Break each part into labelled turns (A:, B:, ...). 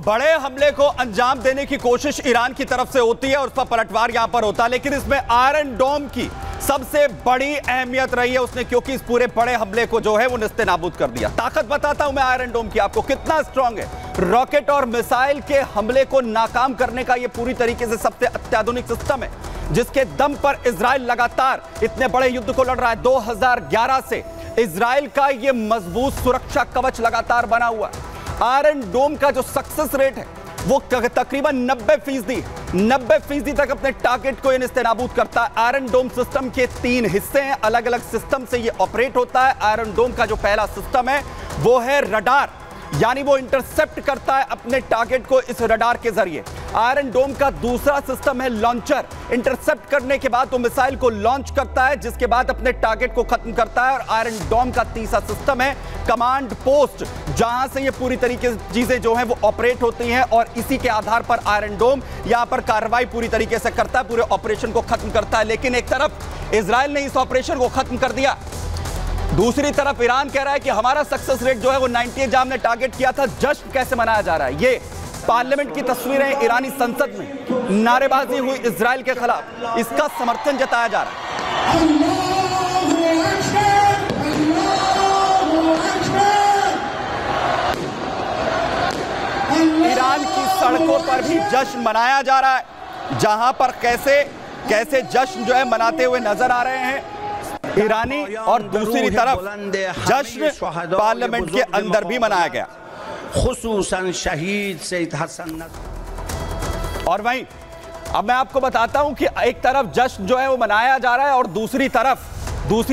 A: बड़े हमले को अंजाम देने की कोशिश ईरान की तरफ से होती है और उसका पलटवार यहां पर होता है, लेकिन इसमें आयरन डोम की सबसे बड़ी अहमियत रही है उसने, क्योंकि इस पूरे बड़े हमले को जो है वो निस्ते नाबूद कर दिया। ताकत बताता हूं मैं आयरन डोम की आपको कितना स्ट्रांग है। रॉकेट और मिसाइल के हमले को नाकाम करने का यह पूरी तरीके से सबसे अत्याधुनिक सिस्टम है, जिसके दम पर इजराइल लगातार इतने बड़े युद्ध को लड़ रहा है। 2011 से इजराइल का यह मजबूत सुरक्षा कवच लगातार बना हुआ है। आयरन डोम का जो सक्सेस रेट है वो तकरीबन 90% तक अपने टारगेट को निस्तेनाबूद करता है। आयरन डोम सिस्टम के 3 हिस्से हैं, अलग अलग सिस्टम से ये ऑपरेट होता है। आयरन डोम का जो पहला सिस्टम है वो है रडार, यानी वो इंटरसेप्ट करता है अपने टारगेट को इस रडार के जरिए। आयरन डोम का दूसरा सिस्टम है लॉन्चर, इंटरसेप्ट करने के बाद वो मिसाइल को लॉन्च करता है, जिसके बाद अपने टारगेट को खत्म करता है। और आयरन डोम का तीसरा सिस्टम है कमांड पोस्ट, जहां से ये पूरी तरीके से चीजें जो हैं वो ऑपरेट होती हैं और इसी के आधार पर आयरन डोम यहां पर कार्रवाई पूरी तरीके से करता है, पूरे ऑपरेशन को खत्म करता है। लेकिन एक तरफ इजराइल ने इस ऑपरेशन को खत्म कर दिया, दूसरी तरफ ईरान कह रहा है कि हमारा सक्सेस रेट जो है वो 98 जहां हमने टारगेट किया था। जश्न कैसे मनाया जा रहा है, ये पार्लियामेंट की तस्वीरें ईरानी संसद में नारेबाजी हुई इजराइल के खिलाफ, इसका समर्थन जताया जा रहा है। ईरान की सड़कों पर भी जश्न मनाया जा रहा है, जहां पर कैसे जश्न जो है मनाते हुए नजर आ रहे हैं ईरानी, और दूसरी तरफ जश्न पार्लियामेंट के अंदर भी मनाया गया,
B: खुसूसन शहीद सैयद हसन।
A: और वहीं अब मैं आपको बताता हूं कि एक तरफ जश्न जो है वो मनाया जा रहा है और दूसरी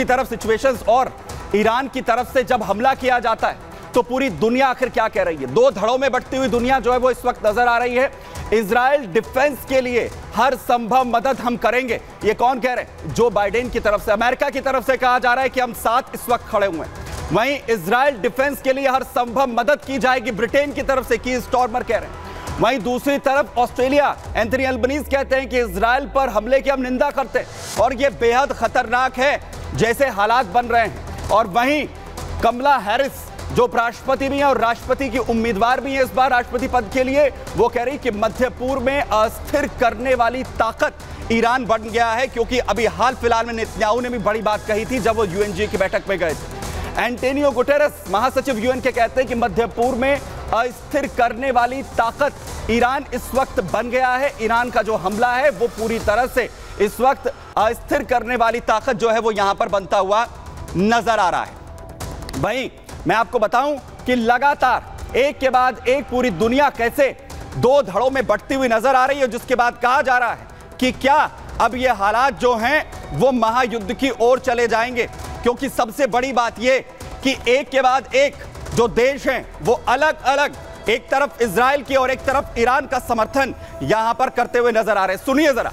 A: तरफ सिचुएशंस, और ईरान की तरफ से जब हमला किया जाता है तो पूरी दुनिया आखिर क्या कह रही है। 2 धड़ों में बंटती हुई दुनिया जो है वो इस वक्त नजर आ रही है। इजराइल डिफेंस के लिए हर संभव मदद हम करेंगे, ये कौन कह रहे हैं? जो बाइडेन की तरफ से, अमेरिका की तरफ से कहा जा रहा है कि हम साथ इस वक्त खड़े हुए हैं। वहीं इजराइल डिफेंस के लिए हर संभव मदद की जाएगी, ब्रिटेन की तरफ से की स्टॉर्मर कह रहे हैं। वहीं दूसरी तरफ ऑस्ट्रेलिया, एंथनी अल्बनीज कहते हैं कि इजराइल पर हमले की हम निंदा करते हैं और यह बेहद खतरनाक है जैसे हालात बन रहे हैं। और वहीं कमला हैरिस जो राष्ट्रपति भी हैं और राष्ट्रपति की उम्मीदवार भी हैं इस बार राष्ट्रपति पद के लिए, वो कह रही कि मध्य पूर्व में अस्थिर करने वाली ताकत ईरान बन गया है, क्योंकि अभी हाल फिलहाल में नेतन्याहू ने भी बड़ी बात कही थी जब वो यूएनजी की बैठक में गए थे। एंटोनियो गुटेरेस महासचिव यूएन के कहते हैं कि मध्य पूर्व में अस्थिर करने वाली ताकत ईरान इस वक्त बन गया है। ईरान का जो हमला है वो पूरी तरह से इस वक्त अस्थिर करने वाली ताकत जो है वो यहां पर बनता हुआ नजर आ रहा है। भाई मैं आपको बताऊं कि लगातार एक के बाद एक पूरी दुनिया कैसे 2 धड़ों में बढ़ती हुई नजर आ रही है, जिसके बाद कहा जा रहा है कि क्या अब ये हालात जो हैं वो महायुद्ध की ओर चले जाएंगे, क्योंकि सबसे बड़ी बात ये कि एक के बाद एक जो देश हैं वो अलग अलग, एक तरफ इजराइल की और एक तरफ ईरान का समर्थन यहां पर करते हुए नजर आ रहे हैं। सुनिए जरा।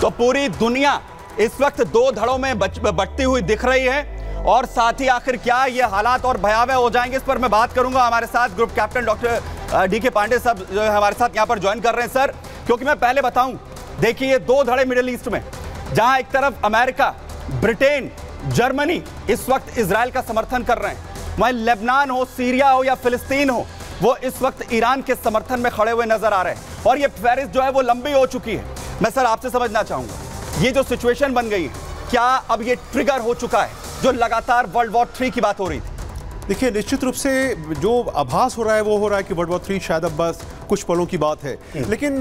A: तो पूरी दुनिया इस वक्त 2 धड़ों में बढ़ती हुई दिख रही है, और साथ ही आखिर क्या ये हालात और भयावह हो जाएंगे, इस पर मैं बात करूंगा। हमारे साथ ग्रुप कैप्टन डॉक्टर डी के पांडे साहब जो है हमारे साथ यहां पर ज्वाइन कर रहे हैं। सर, क्योंकि मैं पहले बताऊं, देखिए ये 2 धड़े मिडिल ईस्ट में, जहां एक तरफ अमेरिका, ब्रिटेन, जर्मनी इस वक्त इजराइल का समर्थन कर रहे हैं, वहीं लेबनान हो, सीरिया हो या फिलिस्तीन हो, वो इस वक्त ईरान के समर्थन में खड़े हुए नजर आ रहे हैं, और ये फहरिस्त जो है वो लंबी हो चुकी है। मैं सर आपसे समझना चाहूंगा, ये जो सिचुएशन बन गई है, क्या अब ये ट्रिगर हो चुका है जो लगातार वर्ल्ड वॉर 3 की बात हो रही थी?
C: देखिए, निश्चित रूप से जो आभास हो रहा है वो हो रहा है कि वर्ल्ड वॉर 3 शायद अब बस कुछ पलों की बात है। लेकिन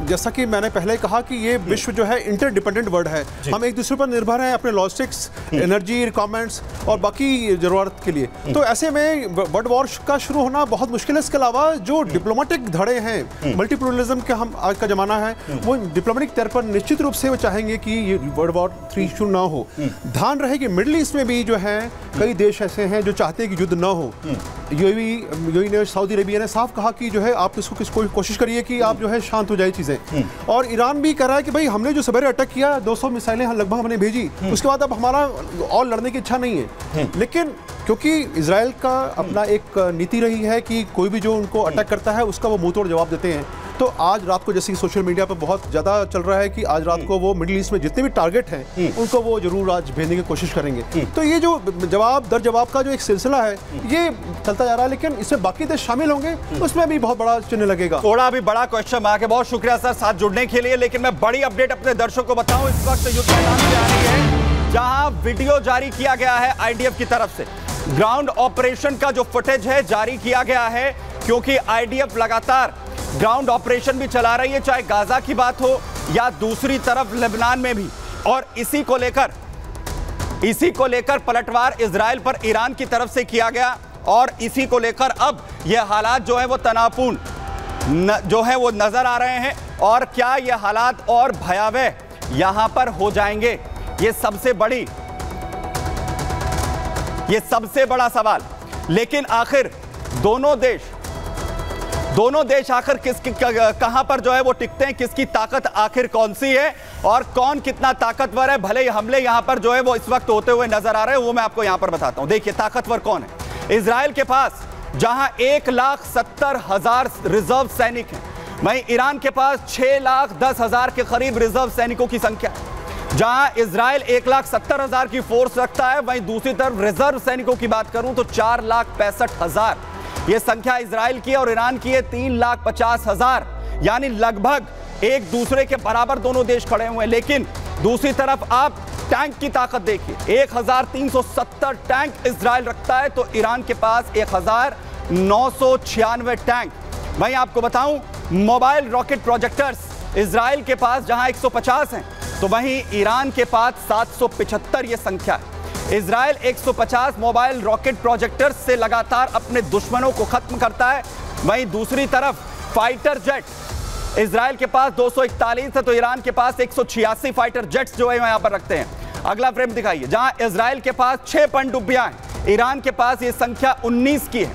C: जैसा कि मैंने पहले कहा कि ये विश्व जो है इंटरडिपेंडेंट वर्ल्ड है, हम एक दूसरे पर निर्भर हैं अपने लॉजिस्टिक्स, एनर्जी रिक्वायरमेंट्स और बाकी ज़रूरत के लिए। तो ऐसे में वर्ल्ड वॉर का शुरू होना बहुत मुश्किल है। इसके अलावा जो डिप्लोमेटिक धड़े हैं, मल्टीपोलरिज्म का हम आज का ज़माना है, वो डिप्लोमेटिक तौर पर निश्चित रूप से वो चाहेंगे कि ये वर्ल्ड वॉर 3 शुरू ना हो। ध्यान रहे कि मिडल ईस्ट में भी जो है कई देश ऐसे हैं जो चाहते हैं कि युद्ध ना हो। यूएई ने, सऊदी अरेबिया ने साफ कहा कि जो है आप इसको कोशिश करिए कि आप जो है शांत हो जाए चीज़ें। और ईरान भी कह रहा है कि भाई हमने जो सवेरे अटैक किया 200 मिसाइलें लगभग हमने भेजी, उसके बाद अब हमारा और लड़ने की इच्छा नहीं है। लेकिन क्योंकि इजराइल का अपना एक नीति रही है कि कोई भी जो उनको अटैक करता है उसका वो मुंह तोड़ जवाब देते हैं, तो आज रात को जैसे सोशल मीडिया पर बहुत ज़्यादा चल रहा है कि आज रात को वो मिडिल ईस्ट में जितने भी टारगेट हैं उनको वो जरूर आज भेजने की कोशिश करेंगे। तो ये जो जवाब दर जवाब का जो एक सिलसिला है ये चलता जा रहा है, लेकिन इसमें बाकी देश शामिल होंगे उसमें भी बहुत बड़ा चिन्ह लगेगा।
A: थोड़ा भी बड़ा क्वेश्चन मार्क है। बहुत शुक्रिया सर साथ जुड़ने के लिए। लेकिन मैं बड़ी अपडेट अपने दर्शकों को बताऊं, इस वक्त युद्ध मैदान में आ रही है जहां वीडियो जारी किया गया है आईडीएफ की तरफ से। ग्राउंड ऑपरेशन का जो फुटेज है जारी किया गया है, क्योंकि आईडीएफ लगातार ग्राउंड ऑपरेशन भी चला रही है, चाहे गाजा की बात हो या दूसरी तरफ लेबनान में भी। और इसी को लेकर पलटवार इजराइल पर ईरान की तरफ से किया गया और इसी को लेकर अब यह हालात जो है वो तनावपूर्ण जो है वो नजर आ रहे हैं। और क्या ये हालात और भयावह यहां पर हो जाएंगे, ये सबसे बड़ा सवाल। लेकिन आखिर दोनों देश आखिर कहां पर जो है वो टिकते हैं, किसकी ताकत आखिर कौन सी है और कौन कितना ताकतवर है। भले ही हमले यहां पर जो है वो इस वक्त होते हुए नजर आ रहे हैं, वो मैं आपको यहां पर बताता हूं। देखिए ताकतवर कौन है। इजराइल के पास जहां 1,70,000 रिजर्व सैनिक हैं, वहीं ईरान के पास 6,10,000 के करीब रिजर्व सैनिकों की संख्या है। जहां इजराइल 1,70,000 की फोर्स रखता है, वहीं दूसरी तरफ रिजर्व सैनिकों की बात करूं तो 4,65,000 ये संख्या इजराइल की और ईरान की है 3,50,000, यानी लगभग एक दूसरे के बराबर दोनों देश खड़े हुए हैं। लेकिन दूसरी तरफ आप टैंक की ताकत देखिए, 1,370 टैंक इजराइल रखता है तो ईरान के पास 1,996 टैंक। वहीं आपको बताऊं मोबाइल रॉकेट प्रोजेक्टर्स इजराइल के पास जहां 150 हैं, तो वहीं ईरान के पास 775 ये संख्या है। इजराइल 150 मोबाइल रॉकेट प्रोजेक्टर्स से लगातार अपने दुश्मनों को खत्म करता है। वहीं दूसरी तरफ फाइटर जेट इजराइल के पास 241 है तो ईरान के पास 186 फाइटर जेट्स जो है यहां पर रखते हैं। अगला फ्रेम दिखाइए, जहां इजराइल के पास 6 पनडुब्बियां हैं, ईरान के पास ये संख्या 19 की है।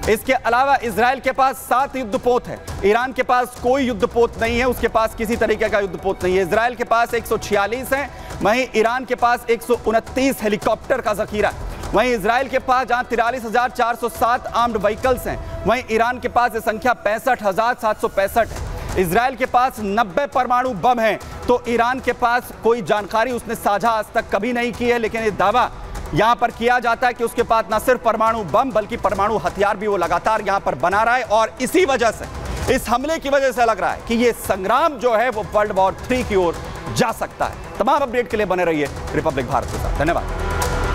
A: इसके अलावा इजराइल के पास 7 युद्धपोत है, ईरान के पास कोई युद्धपोत नहीं है, उसके पास किसी तरीके का युद्धपोत नहीं है। इजराइल के पास 146 है, वहीं ईरान के पास 129 हेलीकॉप्टर का जखीरा है। वहीं इजराइल के पास जहां 43,407 आर्म्ड व्हीकल्स हैं, वहीं ईरान के पास ये संख्या 65,765 है। इजराइल के पास 90 परमाणु बम हैं, तो ईरान के पास कोई जानकारी उसने साझा आज तक कभी नहीं की है, लेकिन ये दावा यहां पर किया जाता है कि उसके पास न सिर्फ परमाणु बम बल्कि परमाणु हथियार भी वो लगातार यहां पर बना रहा है। और इसी वजह से, इस हमले की वजह से लग रहा है कि ये संग्राम जो है वो वर्ल्ड वॉर 3 की ओर जा सकता है। तमाम अपडेट के लिए बने रहिए रिपब्लिक भारत के साथ। धन्यवाद।